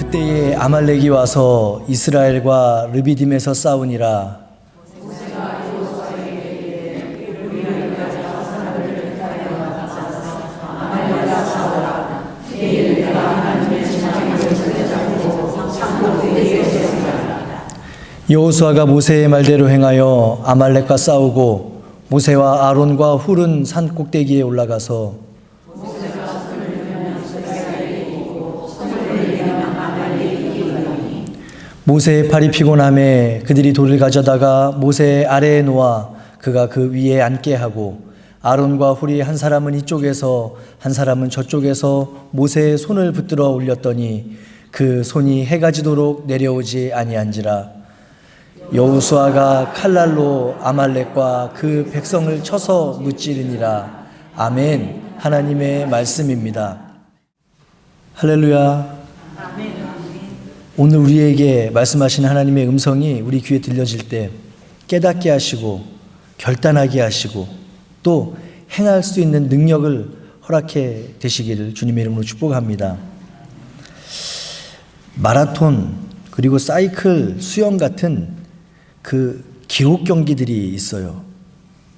그때에 아말렉이 와서 이스라엘과 르비딤에서 싸우니라. 여호수아가 모세의 말대로 행하여 아말렉과 싸우고 모세와 아론과 훌은 산 꼭대기에 올라가서 모세의 팔이 피곤함에 그들이 돌을 가져다가 모세의 아래에 놓아 그가 그 위에 앉게 하고 아론과 훌이 한 사람은 이쪽에서 한 사람은 저쪽에서 모세의 손을 붙들어 올렸더니 그 손이 해가 지도록 내려오지 아니한지라. 여호수아가 칼날로 아말렉과 그 백성을 쳐서 무찌르니라. 아멘. 하나님의 말씀입니다. 할렐루야. 오늘 우리에게 말씀하신 하나님의 음성이 우리 귀에 들려질 때 깨닫게 하시고 결단하게 하시고 또 행할 수 있는 능력을 허락해 되시기를 주님의 이름으로 축복합니다. 마라톤 그리고 사이클, 수영 같은 그 기록 경기들이 있어요.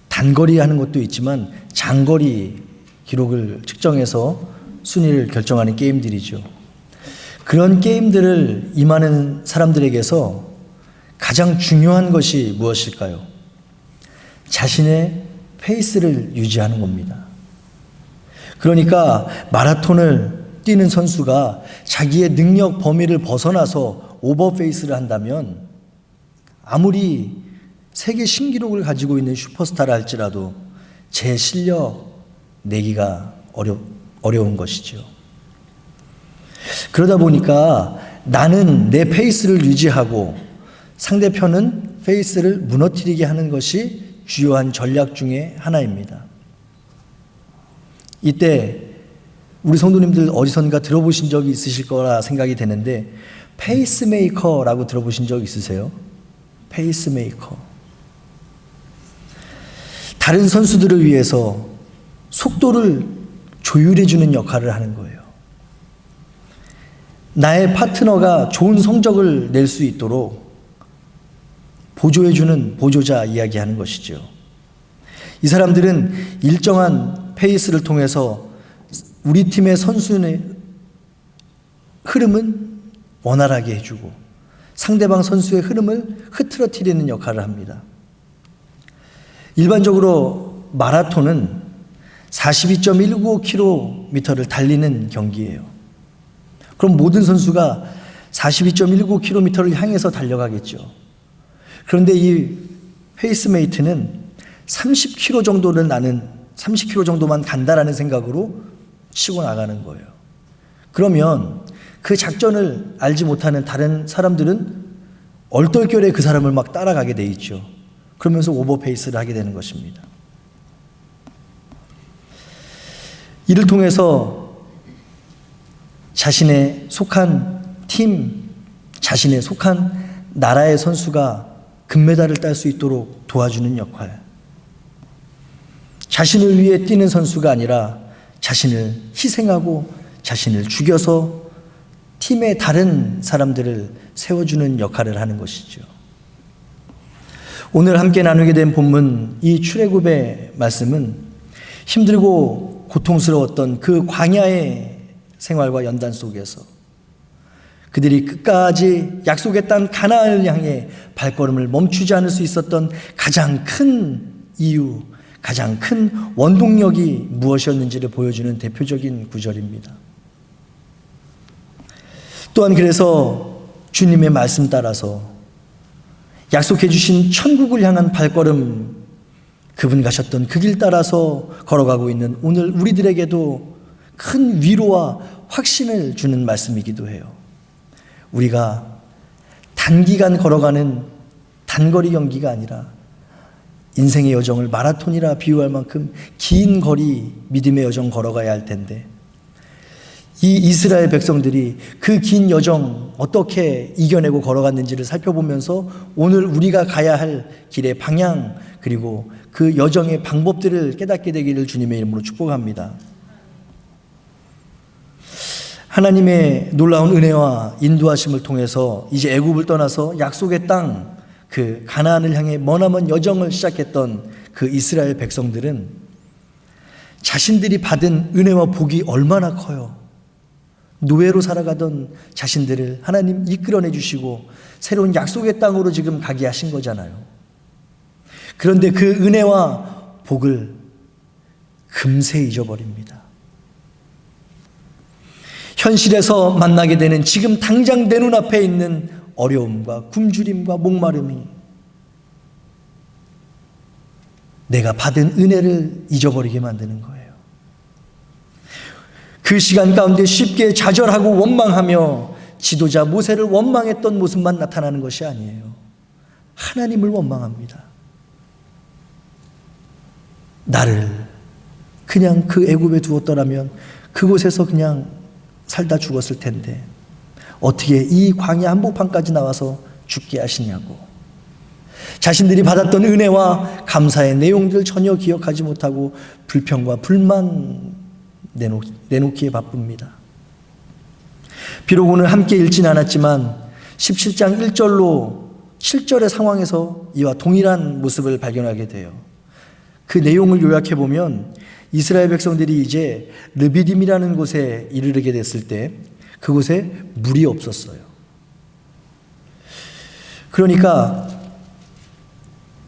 단거리 하는 것도 있지만 장거리 기록을 측정해서 순위를 결정하는 게임들이죠. 그런 게임들을 임하는 사람들에게서 가장 중요한 것이 무엇일까요? 자신의 페이스를 유지하는 겁니다. 그러니까 마라톤을 뛰는 선수가 자기의 능력 범위를 벗어나서 오버페이스를 한다면 아무리 세계 신기록을 가지고 있는 슈퍼스타라 할지라도 제 실력 내기가 어려운 것이죠. 그러다 보니까 나는 내 페이스를 유지하고 상대편은 페이스를 무너뜨리게 하는 것이 주요한 전략 중에 하나입니다. 이때 우리 성도님들 어디선가 들어보신 적이 있으실 거라 생각이 되는데 페이스메이커라고 들어보신 적 있으세요? 페이스메이커. 다른 선수들을 위해서 속도를 조율해주는 역할을 하는 거예요. 나의 파트너가 좋은 성적을 낼 수 있도록 보조해주는 보조자 이야기하는 것이죠. 이 사람들은 일정한 페이스를 통해서 우리 팀의 선수의 흐름은 원활하게 해주고 상대방 선수의 흐름을 흐트러뜨리는 역할을 합니다. 일반적으로 마라톤은 42.195km를 달리는 경기예요. 그럼 모든 선수가 42.195km를 향해서 달려가겠죠. 그런데 이 페이스메이트는 30km 정도는 나는 30km 정도만 간다라는 생각으로 치고 나가는 거예요. 그러면 그 작전을 알지 못하는 다른 사람들은 얼떨결에 그 사람을 막 따라가게 돼 있죠. 그러면서 오버페이스를 하게 되는 것입니다. 이를 통해서 자신의 속한 팀, 자신의 속한 나라의 선수가 금메달을 딸 수 있도록 도와주는 역할. 자신을 위해 뛰는 선수가 아니라 자신을 희생하고 자신을 죽여서 팀의 다른 사람들을 세워주는 역할을 하는 것이죠. 오늘 함께 나누게 된 본문 이 출애굽의 말씀은 힘들고 고통스러웠던 그 광야의 생활과 연단 속에서 그들이 끝까지 약속의 땅 가나안을 향해 발걸음을 멈추지 않을 수 있었던 가장 큰 이유, 가장 큰 원동력이 무엇이었는지를 보여주는 대표적인 구절입니다. 또한 그래서 주님의 말씀 따라서 약속해 주신 천국을 향한 발걸음, 그분 가셨던 그 길 따라서 걸어가고 있는 오늘 우리들에게도 큰 위로와 확신을 주는 말씀이기도 해요. 우리가 단기간 걸어가는 단거리 경기가 아니라 인생의 여정을 마라톤이라 비유할 만큼 긴 거리 믿음의 여정 걸어가야 할 텐데 이 이스라엘 백성들이 그 긴 여정 어떻게 이겨내고 걸어갔는지를 살펴보면서 오늘 우리가 가야 할 길의 방향 그리고 그 여정의 방법들을 깨닫게 되기를 주님의 이름으로 축복합니다. 하나님의 놀라운 은혜와 인도하심을 통해서 이제 애굽을 떠나서 약속의 땅, 그 가나안을 향해 머나먼 여정을 시작했던 그 이스라엘 백성들은 자신들이 받은 은혜와 복이 얼마나 커요. 노예로 살아가던 자신들을 하나님 이끌어내 주시고 새로운 약속의 땅으로 지금 가게 하신 거잖아요. 그런데 그 은혜와 복을 금세 잊어버립니다. 현실에서 만나게 되는 지금 당장 내 눈앞에 있는 어려움과 굶주림과 목마름이 내가 받은 은혜를 잊어버리게 만드는 거예요. 그 시간 가운데 쉽게 좌절하고 원망하며 지도자 모세를 원망했던 모습만 나타나는 것이 아니에요. 하나님을 원망합니다. 나를 그냥 그 애굽에 두었더라면 그곳에서 그냥 살다 죽었을 텐데 어떻게 이 광야 한복판까지 나와서 죽게 하시냐고. 자신들이 받았던 은혜와 감사의 내용들 전혀 기억하지 못하고 불평과 불만 내놓기에 바쁩니다. 비록 오늘 함께 읽진 않았지만 17장 1절로 7절의 상황에서 이와 동일한 모습을 발견하게 돼요. 그 내용을 요약해 보면 이스라엘 백성들이 이제 르비딤이라는 곳에 이르게 됐을 때 그곳에 물이 없었어요. 그러니까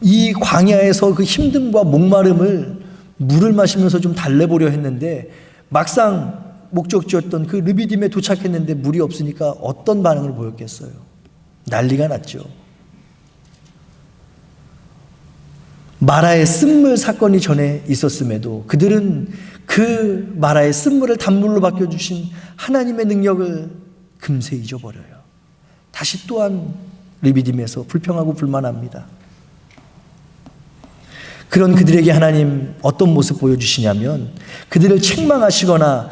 이 광야에서 그 힘듦과 목마름을 물을 마시면서 좀 달래보려 했는데 막상 목적지였던 그 르비딤에 도착했는데 물이 없으니까 어떤 반응을 보였겠어요? 난리가 났죠. 마라의 쓴물 사건이 전에 있었음에도 그들은 그 마라의 쓴물을 단물로 바뀌어주신 하나님의 능력을 금세 잊어버려요. 다시 또한 르비딤에서 불평하고 불만합니다. 그런 그들에게 하나님 어떤 모습 보여주시냐면 그들을 책망하시거나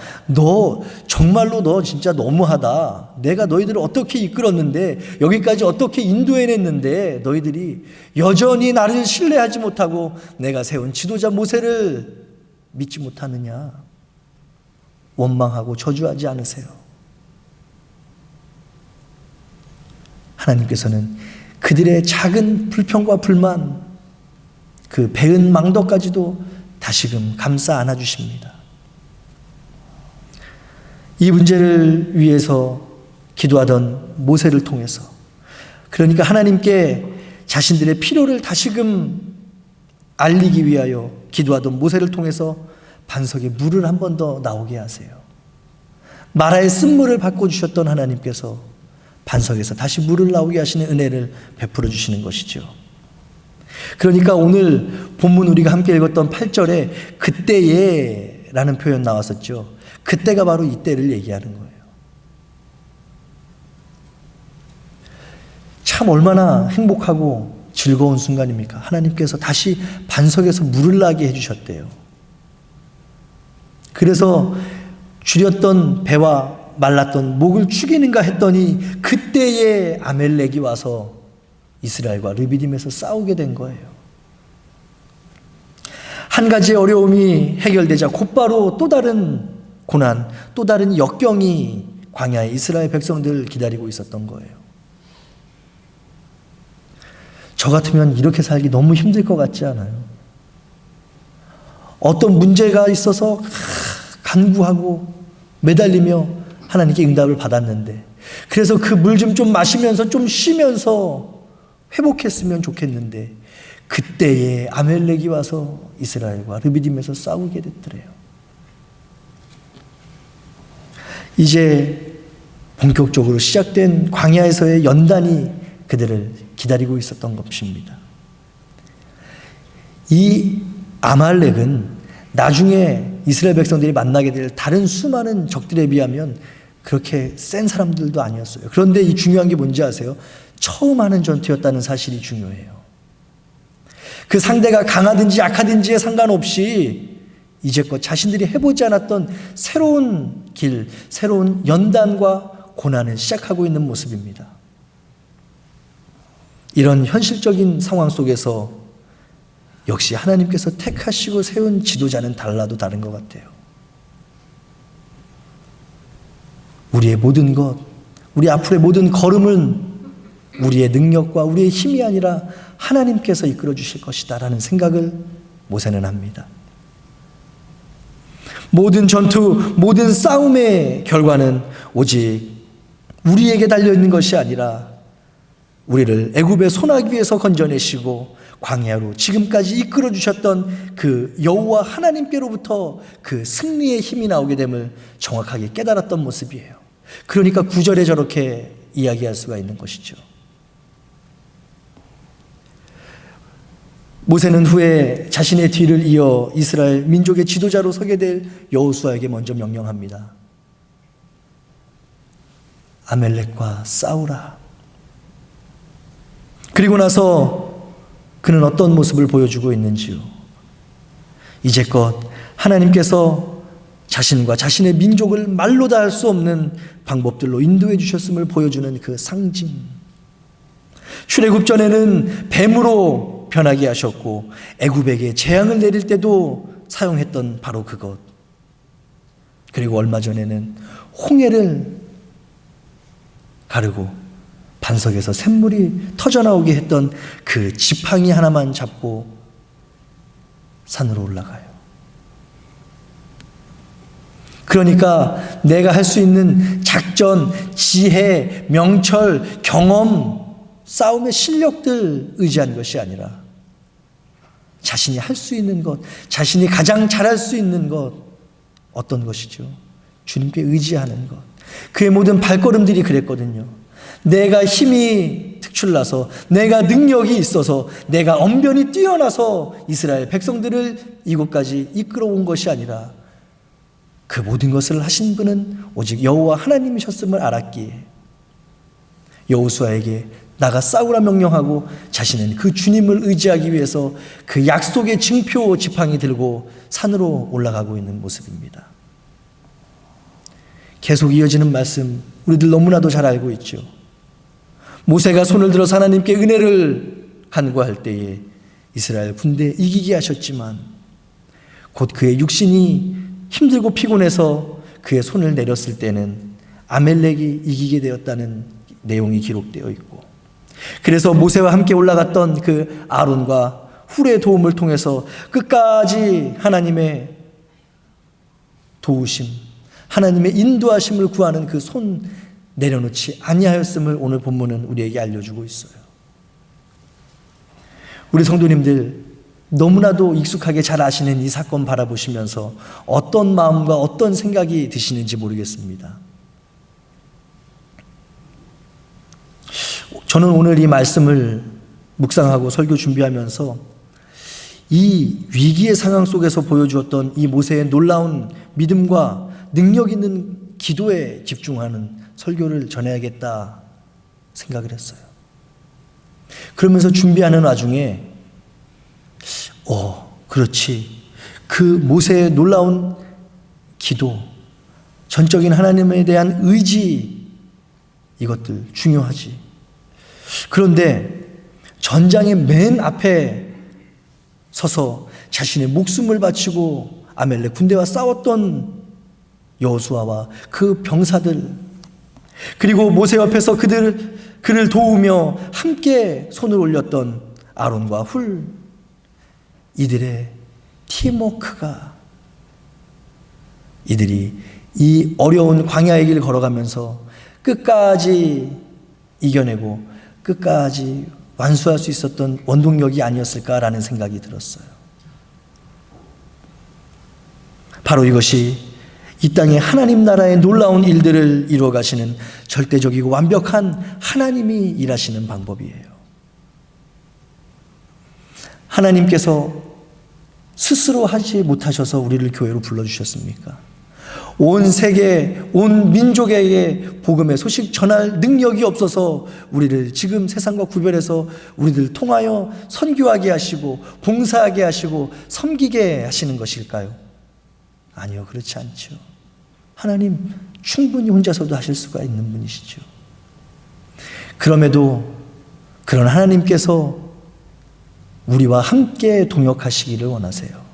정말로 너 진짜 너무하다. 내가 너희들을 어떻게 이끌었는데 여기까지 어떻게 인도해냈는데 너희들이 여전히 나를 신뢰하지 못하고 내가 세운 지도자 모세를 믿지 못하느냐. 원망하고 저주하지 않으세요. 하나님께서는 그들의 작은 불평과 불만 그 배은 망덕까지도 다시금 감싸 안아주십니다. 이 문제를 위해서 기도하던 모세를 통해서 그러니까 하나님께 자신들의 필요를 다시금 알리기 위하여 기도하던 모세를 통해서 반석에 물을 한 번 더 나오게 하세요. 마라의 쓴물을 바꿔주셨던 하나님께서 반석에서 다시 물을 나오게 하시는 은혜를 베풀어 주시는 것이죠. 그러니까 오늘 본문 우리가 함께 읽었던 8절에 그때에 라는 표현 나왔었죠. 그때가 바로 이때를 얘기하는 거예요. 참 얼마나 행복하고 즐거운 순간입니까? 하나님께서 다시 반석에서 물을 나게 해주셨대요. 그래서 줄였던 배와 말랐던 목을 죽이는가 했더니 그때에 아멜렉이 와서 이스라엘과 르비딤에서 싸우게 된 거예요. 한 가지의 어려움이 해결되자 곧바로 또 다른 고난, 또 다른 역경이 광야의 이스라엘 백성들을 기다리고 있었던 거예요. 저 같으면 이렇게 살기 너무 힘들 것 같지 않아요? 어떤 문제가 있어서 간구하고 매달리며 하나님께 응답을 받았는데 그래서 그 물 좀 마시면서 좀 쉬면서 회복했으면 좋겠는데 그때에 아멜렉이 와서 이스라엘과 르비딤에서 싸우게 됐더래요. 이제 본격적으로 시작된 광야에서의 연단이 그들을 기다리고 있었던 것입니다. 이 아말렉은 나중에 이스라엘 백성들이 만나게 될 다른 수많은 적들에 비하면 그렇게 센 사람들도 아니었어요. 그런데 이 중요한 게 뭔지 아세요? 처음 하는 전투였다는 사실이 중요해요. 그 상대가 강하든지 약하든지에 상관없이 이제껏 자신들이 해보지 않았던 새로운 길, 새로운 연단과 고난을 시작하고 있는 모습입니다. 이런 현실적인 상황 속에서 역시 하나님께서 택하시고 세운 지도자는 달라도 다른 것 같아요. 우리의 모든 것, 우리 앞으로의 모든 걸음은 우리의 능력과 우리의 힘이 아니라 하나님께서 이끌어 주실 것이다라는 생각을 모세는 합니다. 모든 전투, 모든 싸움의 결과는 오직 우리에게 달려있는 것이 아니라 우리를 애굽의 소나기에서 건져내시고 광야로 지금까지 이끌어 주셨던 그 여호와 하나님께로부터 그 승리의 힘이 나오게 됨을 정확하게 깨달았던 모습이에요. 그러니까 9절에 저렇게 이야기할 수가 있는 것이죠. 모세는 후에 자신의 뒤를 이어 이스라엘 민족의 지도자로 서게 될 여호수아에게 먼저 명령합니다. 아멜렉과 싸우라. 그리고 나서 그는 어떤 모습을 보여주고 있는지요. 이제껏 하나님께서 자신과 자신의 민족을 말로 다 할 수 없는 방법들로 인도해 주셨음을 보여주는 그 상징. 출애굽 전에는 뱀으로 변하게 하셨고 애굽에게 재앙을 내릴 때도 사용했던 바로 그것. 그리고 얼마 전에는 홍해를 가르고 반석에서 샘물이 터져나오게 했던 그 지팡이 하나만 잡고 산으로 올라가요. 그러니까 내가 할 수 있는 작전, 지혜, 명철, 경험, 싸움의 실력들 의지한 것이 아니라 자신이 할 수 있는 것, 자신이 가장 잘할 수 있는 것, 어떤 것이죠? 주님께 의지하는 것. 그의 모든 발걸음들이 그랬거든요. 내가 힘이 특출나서, 내가 능력이 있어서, 내가 언변이 뛰어나서 이스라엘 백성들을 이곳까지 이끌어온 것이 아니라 그 모든 것을 하신 분은 오직 여호와 하나님이셨음을 알았기에 여호수아에게 나가 싸우라 명령하고 자신은 그 주님을 의지하기 위해서 그 약속의 징표 지팡이 들고 산으로 올라가고 있는 모습입니다. 계속 이어지는 말씀 우리들 너무나도 잘 알고 있죠. 모세가 손을 들어서 하나님께 은혜를 간구할 때에 이스라엘 군대에 이기게 하셨지만 곧 그의 육신이 힘들고 피곤해서 그의 손을 내렸을 때는 아멜렉이 이기게 되었다는 내용이 기록되어 있고, 그래서 모세와 함께 올라갔던 그 아론과 훌의 도움을 통해서 끝까지 하나님의 도우심, 하나님의 인도하심을 구하는 그 손 내려놓지 아니하였음을 오늘 본문은 우리에게 알려주고 있어요. 우리 성도님들 너무나도 익숙하게 잘 아시는 이 사건 바라보시면서 어떤 마음과 어떤 생각이 드시는지 모르겠습니다. 저는 오늘 이 말씀을 묵상하고 설교 준비하면서 이 위기의 상황 속에서 보여주었던 이 모세의 놀라운 믿음과 능력 있는 기도에 집중하는 설교를 전해야겠다 생각을 했어요. 그러면서 준비하는 와중에 그렇지. 그 모세의 놀라운 기도, 전적인 하나님에 대한 의지, 이것들 중요하지. 그런데 전장의 맨 앞에 서서 자신의 목숨을 바치고 아멜렉 군대와 싸웠던 여호수아와 그 병사들, 그리고 모세 옆에서 그를 도우며 함께 손을 올렸던 아론과 훌, 이들의 팀워크가, 이들이 이 어려운 광야의 길 걸어가면서 끝까지 이겨내고 끝까지 완수할 수 있었던 원동력이 아니었을까라는 생각이 들었어요. 바로 이것이 이 땅에 하나님 나라의 놀라운 일들을 이루어 가시는 절대적이고 완벽한 하나님이 일하시는 방법이에요. 하나님께서 스스로 하지 못하셔서 우리를 교회로 불러주셨습니까? 온 세계, 온 민족에게 복음의 소식 전할 능력이 없어서 우리를 지금 세상과 구별해서 우리들 통하여 선교하게 하시고 봉사하게 하시고 섬기게 하시는 것일까요? 아니요, 그렇지 않죠. 하나님 충분히 혼자서도 하실 수가 있는 분이시죠. 그럼에도 그런 하나님께서 우리와 함께 동역하시기를 원하세요.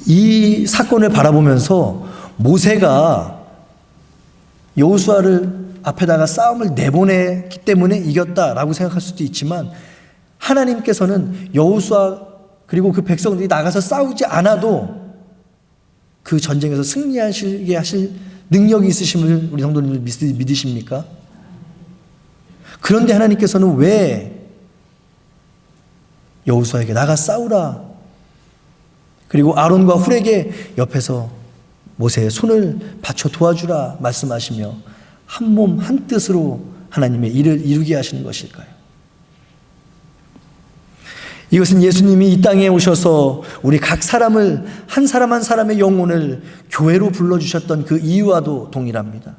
이 사건을 바라보면서 모세가 여호수아를 앞에다가 싸움을 내보냈기 때문에 이겼다라고 생각할 수도 있지만, 하나님께서는 여호수아 그리고 그 백성들이 나가서 싸우지 않아도 그 전쟁에서 승리하시게 하실 능력이 있으심을 우리 성도님들 믿으십니까? 그런데 하나님께서는 왜 여호수아에게 나가 싸우라, 그리고 아론과 훌에게 옆에서 모세의 손을 받쳐 도와주라 말씀하시며 한 몸 한 뜻으로 하나님의 일을 이루게 하시는 것일까요? 이것은 예수님이 이 땅에 오셔서 우리 각 사람을, 한 사람 한 사람의 영혼을 교회로 불러주셨던 그 이유와도 동일합니다.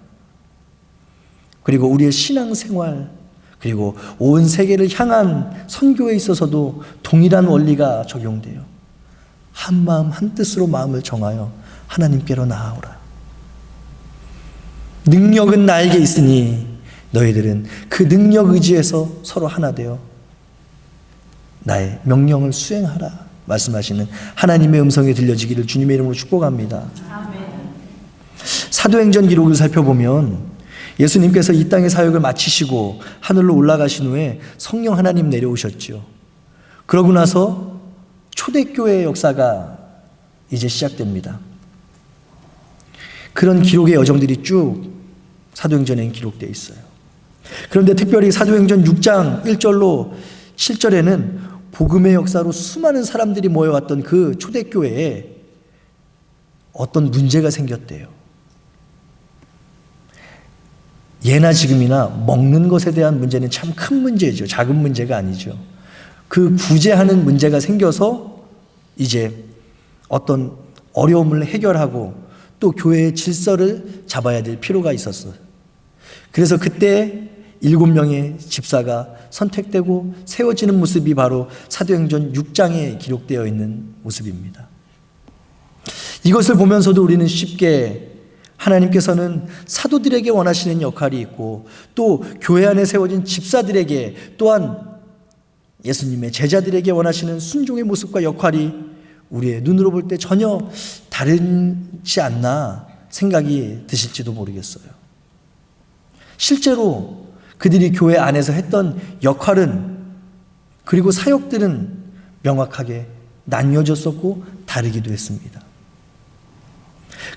그리고 우리의 신앙생활, 그리고 온 세계를 향한 선교에 있어서도 동일한 원리가 적용돼요. 한 마음 한 뜻으로 마음을 정하여 하나님께로 나아오라. 능력은 나에게 있으니 너희들은 그 능력 의지에서 서로 하나 되어 나의 명령을 수행하라 말씀하시는 하나님의 음성이 들려지기를 주님의 이름으로 축복합니다. 아멘. 사도행전 기록을 살펴보면 예수님께서 이 땅의 사역을 마치시고 하늘로 올라가신 후에 성령 하나님 내려오셨죠. 그러고 나서 초대교회의 역사가 이제 시작됩니다. 그런 기록의 여정들이 쭉 사도행전에 기록되어 있어요. 그런데 특별히 사도행전 6장 1절로 7절에는 복음의 역사로 수많은 사람들이 모여왔던 그 초대교회에 어떤 문제가 생겼대요. 예나 지금이나 먹는 것에 대한 문제는 참 큰 문제죠. 작은 문제가 아니죠. 그 구제하는 문제가 생겨서 이제 어떤 어려움을 해결하고 또 교회의 질서를 잡아야 될 필요가 있었어요. 그래서 그때 7명의 집사가 선택되고 세워지는 모습이 바로 사도행전 6장에 기록되어 있는 모습입니다. 이것을 보면서도 우리는 쉽게 하나님께서는 사도들에게 원하시는 역할이 있고 또 교회 안에 세워진 집사들에게 또한 예수님의 제자들에게 원하시는 순종의 모습과 역할이 우리의 눈으로 볼 때 전혀 다르지 않나 생각이 드실지도 모르겠어요. 실제로 그들이 교회 안에서 했던 역할은, 그리고 사역들은 명확하게 나뉘어졌었고 다르기도 했습니다.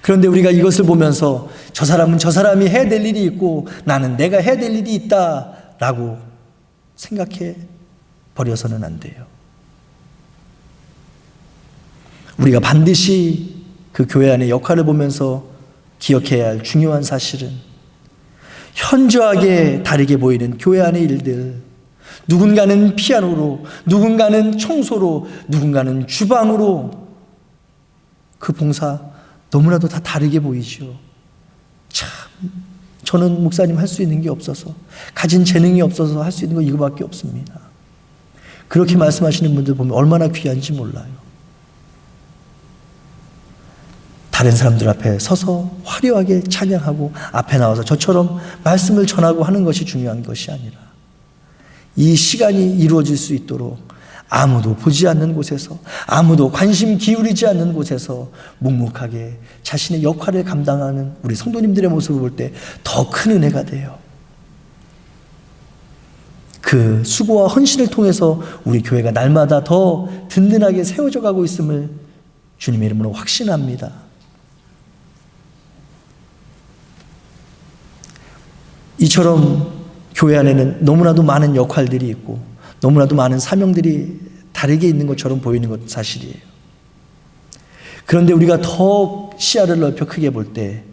그런데 우리가 이것을 보면서 저 사람은 저 사람이 해야 될 일이 있고 나는 내가 해야 될 일이 있다라고 생각해 버려서는 안 돼요. 우리가 반드시 그 교회 안의 역할을 보면서 기억해야 할 중요한 사실은, 현저하게 다르게 보이는 교회 안의 일들, 누군가는 피아노로, 누군가는 청소로, 누군가는 주방으로, 그 봉사 너무나도 다 다르게 보이죠. 참, 저는 목사님 할 수 있는 게 없어서, 가진 재능이 없어서 할 수 있는 거 이거밖에 없습니다. 그렇게 말씀하시는 분들 보면 얼마나 귀한지 몰라요. 다른 사람들 앞에 서서 화려하게 찬양하고 앞에 나와서 저처럼 말씀을 전하고 하는 것이 중요한 것이 아니라, 이 시간이 이루어질 수 있도록 아무도 보지 않는 곳에서, 아무도 관심 기울이지 않는 곳에서 묵묵하게 자신의 역할을 감당하는 우리 성도님들의 모습을 볼 때 더 큰 은혜가 돼요. 그 수고와 헌신을 통해서 우리 교회가 날마다 더 든든하게 세워져 가고 있음을 주님의 이름으로 확신합니다. 이처럼 교회 안에는 너무나도 많은 역할들이 있고 너무나도 많은 사명들이 다르게 있는 것처럼 보이는 것 사실이에요. 그런데 우리가 더 시야를 넓혀 크게 볼 때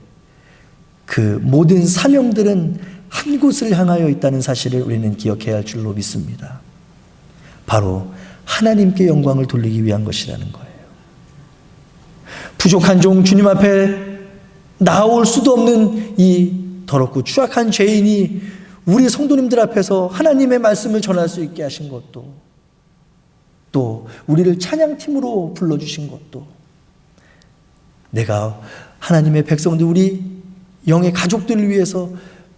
그 모든 사명들은 한 곳을 향하여 있다는 사실을 우리는 기억해야 할 줄로 믿습니다. 바로 하나님께 영광을 돌리기 위한 것이라는 거예요. 부족한 종, 주님 앞에 나올 수도 없는 이 더럽고 추악한 죄인이 우리 성도님들 앞에서 하나님의 말씀을 전할 수 있게 하신 것도, 또 우리를 찬양팀으로 불러주신 것도, 내가 하나님의 백성들, 우리 영의 가족들을 위해서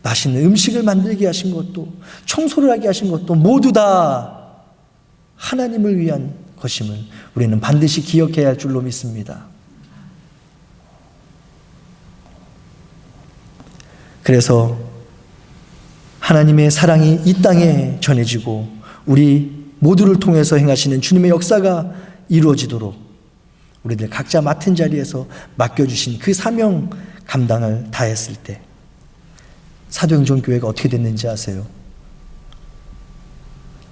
맛있는 음식을 만들게 하신 것도, 청소를 하게 하신 것도 모두 다 하나님을 위한 것임을 우리는 반드시 기억해야 할 줄로 믿습니다. 그래서 하나님의 사랑이 이 땅에 전해지고 우리 모두를 통해서 행하시는 주님의 역사가 이루어지도록 우리들 각자 맡은 자리에서 맡겨주신 그 사명 감당을 다했을 때 사도행전 교회가 어떻게 됐는지 아세요?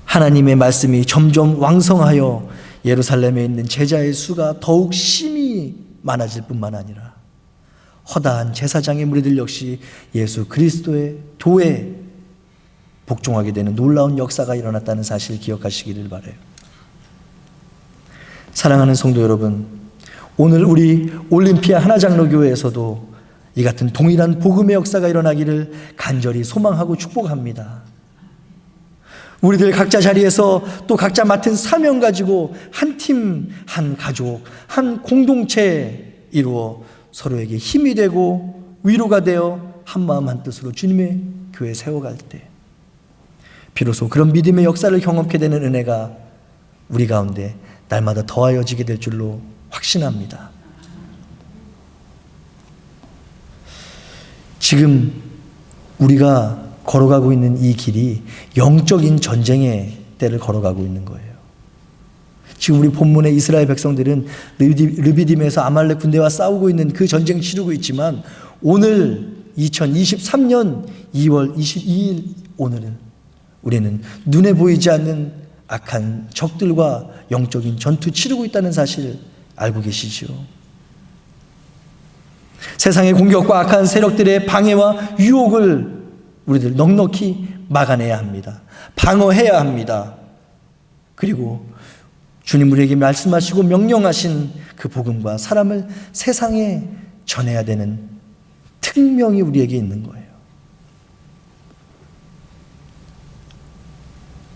하나님의 말씀이 점점 왕성하여 예루살렘에 있는 제자의 수가 더욱 심히 많아질 뿐만 아니라 허다한 제사장의 무리들 역시 예수 그리스도의 도에 복종하게 되는 놀라운 역사가 일어났다는 사실을 기억하시기를 바라요. 사랑하는 성도 여러분, 오늘 우리 올림피아 하나장로교회에서도 이 같은 동일한 복음의 역사가 일어나기를 간절히 소망하고 축복합니다. 우리들 각자 자리에서 또 각자 맡은 사명 가지고 한 팀, 한 가족, 한 공동체 이루어 서로에게 힘이 되고 위로가 되어 한 마음 한 뜻으로 주님의 교회 세워갈 때 비로소 그런 믿음의 역사를 경험하게 되는 은혜가 우리 가운데 날마다 더하여지게 될 줄로 확신합니다. 지금 우리가 걸어가고 있는 이 길이 영적인 전쟁의 때를 걸어가고 있는 거예요. 지금 우리 본문의 이스라엘 백성들은 르비딤에서 아말렉 군대와 싸우고 있는 그 전쟁을 치르고 있지만 오늘 2023년 2월 22일 오늘은 우리는 눈에 보이지 않는 악한 적들과 영적인 전투 치르고 있다는 사실 알고 계시죠? 세상의 공격과 악한 세력들의 방해와 유혹을 우리들 넉넉히 막아내야 합니다. 방어해야 합니다. 그리고 주님 우리에게 말씀하시고 명령하신 그 복음과 사람을 세상에 전해야 되는 특명이 우리에게 있는 거예요.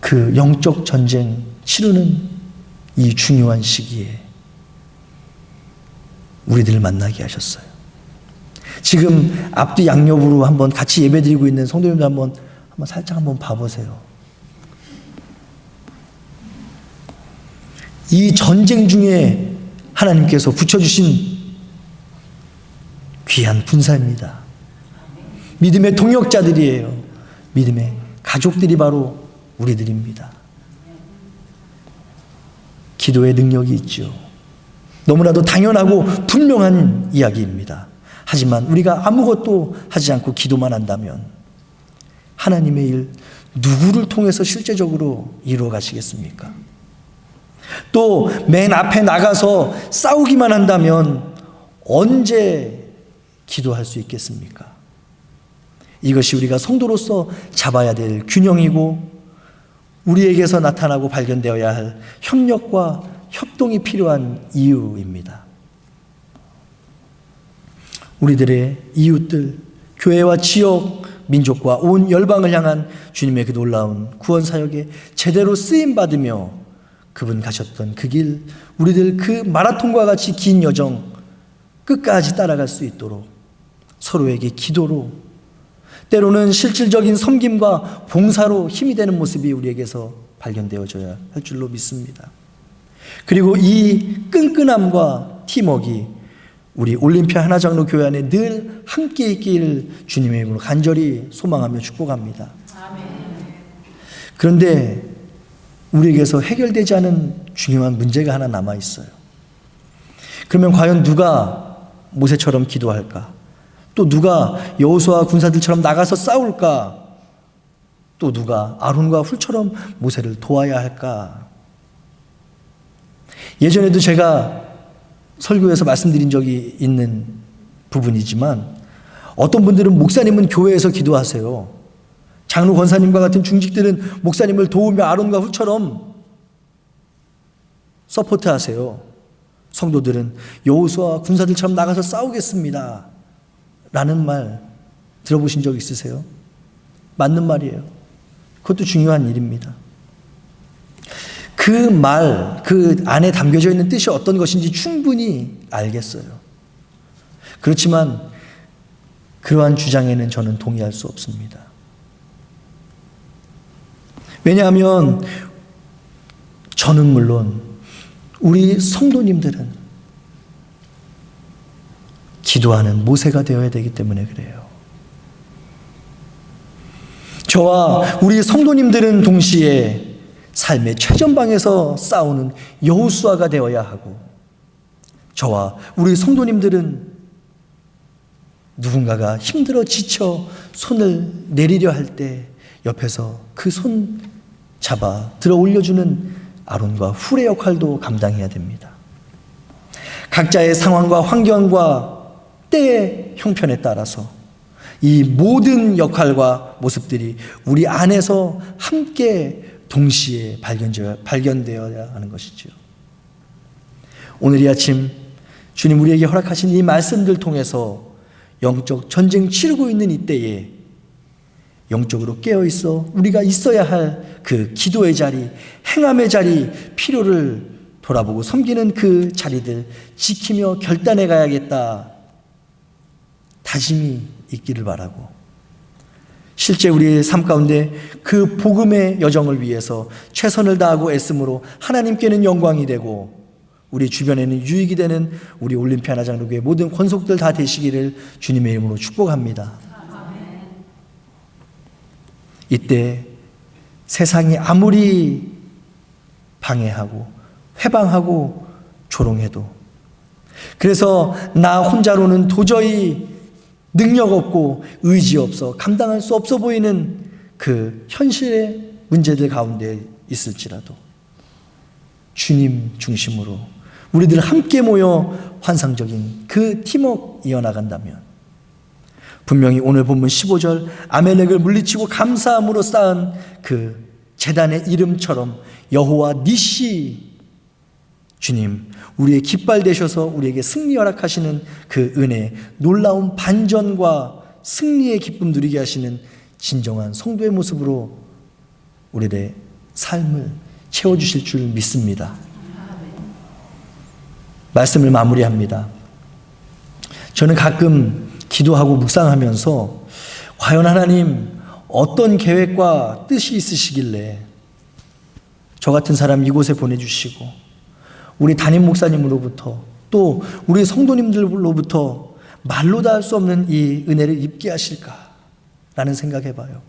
그 영적 전쟁 치르는 이 중요한 시기에 우리들을 만나게 하셨어요. 지금 앞뒤 양옆으로 한번 같이 예배드리고 있는 성도님들 한번 살짝 한번 봐보세요. 이 전쟁 중에 하나님께서 붙여주신 귀한 군사입니다. 믿음의 동역자들이에요. 믿음의 가족들이 바로 우리들입니다. 기도의 능력이 있죠. 너무나도 당연하고 분명한 이야기입니다. 하지만 우리가 아무것도 하지 않고 기도만 한다면 하나님의 일 누구를 통해서 실제적으로 이루어 가시겠습니까? 또 맨 앞에 나가서 싸우기만 한다면 언제 기도할 수 있겠습니까? 이것이 우리가 성도로서 잡아야 될 균형이고 우리에게서 나타나고 발견되어야 할 협력과 협동이 필요한 이유입니다. 우리들의 이웃들, 교회와 지역, 민족과 온 열방을 향한 주님의 그 놀라운 구원 사역에 제대로 쓰임받으며 그분 가셨던 그 길, 우리들 그 마라톤과 같이 긴 여정 끝까지 따라갈 수 있도록 서로에게 기도로, 때로는 실질적인 섬김과 봉사로 힘이 되는 모습이 우리에게서 발견되어져야 할 줄로 믿습니다. 그리고 이 끈끈함과 팀워크가 우리 올림피아 하나장로 교회 안에 늘 함께 있기를 주님의 이름으로 간절히 소망하며 축복합니다. 그런데 우리에게서 해결되지 않은 중요한 문제가 하나 남아 있어요. 그러면 과연 누가 모세처럼 기도할까? 또 누가 여호수아 군사들처럼 나가서 싸울까? 또 누가 아론과 훌처럼 모세를 도와야 할까? 예전에도 제가 설교에서 말씀드린 적이 있는 부분이지만 어떤 분들은 목사님은 교회에서 기도하세요. 장로 권사님과 같은 중직들은 목사님을 도우며 아론과 훌처럼 서포트하세요. 성도들은 여호수아 군사들처럼 나가서 싸우겠습니다 라는 말 들어보신 적 있으세요? 맞는 말이에요. 그것도 중요한 일입니다. 그 말, 그 안에 담겨져 있는 뜻이 어떤 것인지 충분히 알겠어요. 그렇지만 그러한 주장에는 저는 동의할 수 없습니다. 왜냐하면 저는 물론 우리 성도님들은 기도하는 모세가 되어야 되기 때문에 그래요. 저와 우리 성도님들은 동시에 삶의 최전방에서 싸우는 여호수아가 되어야 하고, 저와 우리 성도님들은 누군가가 힘들어 지쳐 손을 내리려 할 때 옆에서 그 손 잡아 들어 올려주는 아론과 훌의 역할도 감당해야 됩니다. 각자의 상황과 환경과 때의 형편에 따라서 이 모든 역할과 모습들이 우리 안에서 함께 동시에 발견되어야 하는 것이죠. 오늘 이 아침 주님 우리에게 허락하신 이 말씀들 통해서 영적 전쟁 치르고 있는 이때에 영적으로 깨어있어 우리가 있어야 할 그 기도의 자리, 행함의 자리, 필요를 돌아보고 섬기는 그 자리들 지키며 결단해 가야겠다 다짐이 있기를 바라고, 실제 우리의 삶 가운데 그 복음의 여정을 위해서 최선을 다하고 애씀으로 하나님께는 영광이 되고 우리 주변에는 유익이 되는 우리 올림피아 하나장로교회 모든 권속들 다 되시기를 주님의 이름으로 축복합니다. 이때 세상이 아무리 방해하고 회방하고 조롱해도, 그래서 나 혼자로는 도저히 능력 없고 의지 없어 감당할 수 없어 보이는 그 현실의 문제들 가운데 있을지라도 주님 중심으로 우리들 함께 모여 환상적인 그 팀워크 이어나간다면 분명히 오늘 본문 15절 아멜렉을 물리치고 감사함으로 쌓은 그 제단의 이름처럼 여호와 니시, 주님 우리의 깃발 되셔서 우리에게 승리 허락하시는 그 은혜, 놀라운 반전과 승리의 기쁨 누리게 하시는 진정한 성도의 모습으로 우리의 삶을 채워주실 줄 믿습니다. 말씀을 마무리합니다. 저는 가끔 기도하고 묵상하면서 과연 하나님 어떤 계획과 뜻이 있으시길래 저 같은 사람 이곳에 보내주시고 우리 담임 목사님으로부터 또 우리 성도님들로부터 말로 다 할 수 없는 이 은혜를 입게 하실까라는 생각해봐요.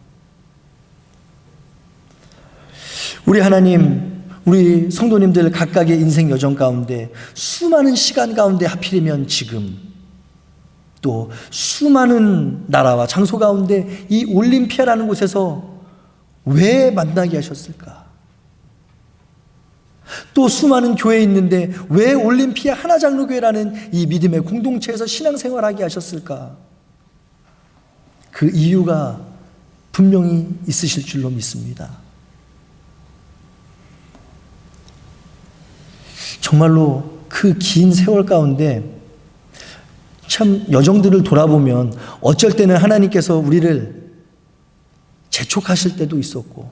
우리 하나님, 우리 성도님들 각각의 인생 여정 가운데 수많은 시간 가운데 하필이면 지금 또 수많은 나라와 장소 가운데 이 올림피아라는 곳에서 왜 만나게 하셨을까? 또 수많은 교회에 있는데 왜 올림피아 하나장로교회라는 이 믿음의 공동체에서 신앙생활하게 하셨을까? 그 이유가 분명히 있으실 줄로 믿습니다. 정말로 그 긴 세월 가운데 참 여정들을 돌아보면 어쩔 때는 하나님께서 우리를 재촉하실 때도 있었고,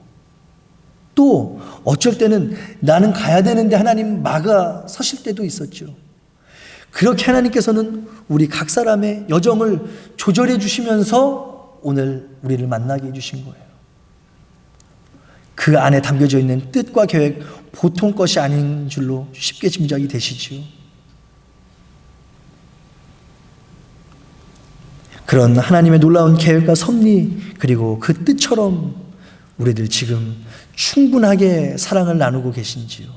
또 어쩔 때는 나는 가야 되는데 하나님 막아 서실 때도 있었죠. 그렇게 하나님께서는 우리 각 사람의 여정을 조절해 주시면서 오늘 우리를 만나게 해주신 거예요. 그 안에 담겨져 있는 뜻과 계획 보통 것이 아닌 줄로 쉽게 짐작이 되시지요. 그런 하나님의 놀라운 계획과 섭리, 그리고 그 뜻처럼 우리들 지금 충분하게 사랑을 나누고 계신지요?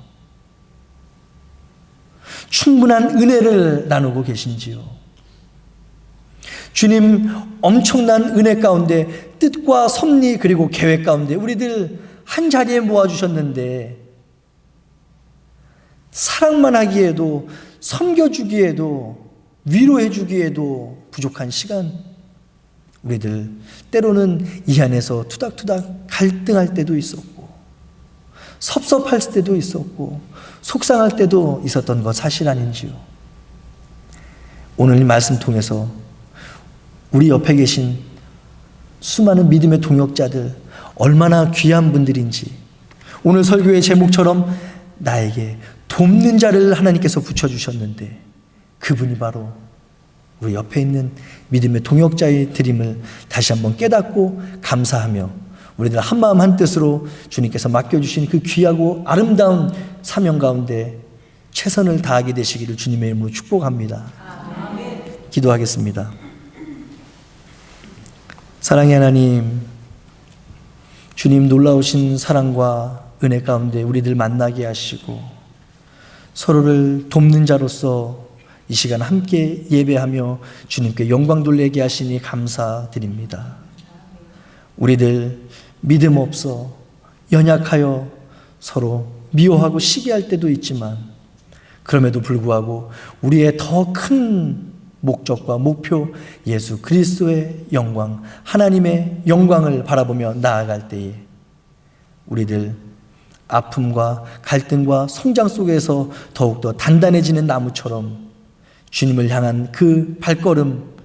충분한 은혜를 나누고 계신지요? 주님 엄청난 은혜 가운데 뜻과 섭리 그리고 계획 가운데 우리들 한 자리에 모아주셨는데 사랑만 하기에도, 섬겨주기에도, 위로해주기에도 부족한 시간, 우리들 때로는 이 안에서 투닥투닥 갈등할 때도 있었고 섭섭할 때도 있었고 속상할 때도 있었던 것 사실 아닌지요? 오늘 이 말씀 통해서 우리 옆에 계신 수많은 믿음의 동역자들 얼마나 귀한 분들인지, 오늘 설교의 제목처럼 나에게 돕는 자를 하나님께서 붙여주셨는데 그분이 바로 우리 옆에 있는 믿음의 동역자의 드림을 다시 한번 깨닫고 감사하며 우리들 한마음 한뜻으로 주님께서 맡겨주신 그 귀하고 아름다운 사명 가운데 최선을 다하게 되시기를 주님의 이름으로 축복합니다. 기도하겠습니다. 사랑의 하나님, 주님 놀라우신 사랑과 은혜 가운데 우리들 만나게 하시고 서로를 돕는 자로서 이 시간 함께 예배하며 주님께 영광 돌리게 하시니 감사드립니다. 우리들 믿음 없어 연약하여 서로 미워하고 시기할 때도 있지만 그럼에도 불구하고 우리의 더 큰 목적과 목표 예수 그리스도의 영광, 하나님의 영광을 바라보며 나아갈 때에 우리들 아픔과 갈등과 성장 속에서 더욱더 단단해지는 나무처럼 주님을 향한 그 발걸음,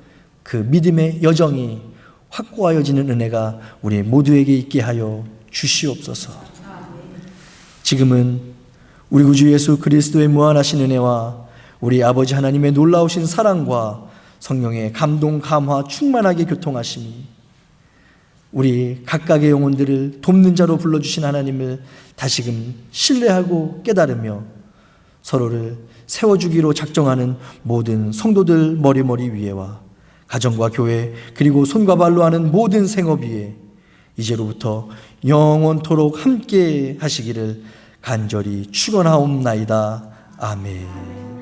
그 믿음의 여정이 확고하여지는 은혜가 우리 모두에게 있게 하여 주시옵소서. 지금은 우리 구주 예수 그리스도의 무한하신 은혜와 우리 아버지 하나님의 놀라우신 사랑과 성령의 감동, 감화, 충만하게 교통하심이 우리 각각의 영혼들을 돕는 자로 불러주신 하나님을 다시금 신뢰하고 깨달으며 서로를 세워주기로 작정하는 모든 성도들 머리머리 위에와 가정과 교회 그리고 손과 발로 하는 모든 생업 위에 이제로부터 영원토록 함께 하시기를 간절히 축원하옵나이다. 아멘.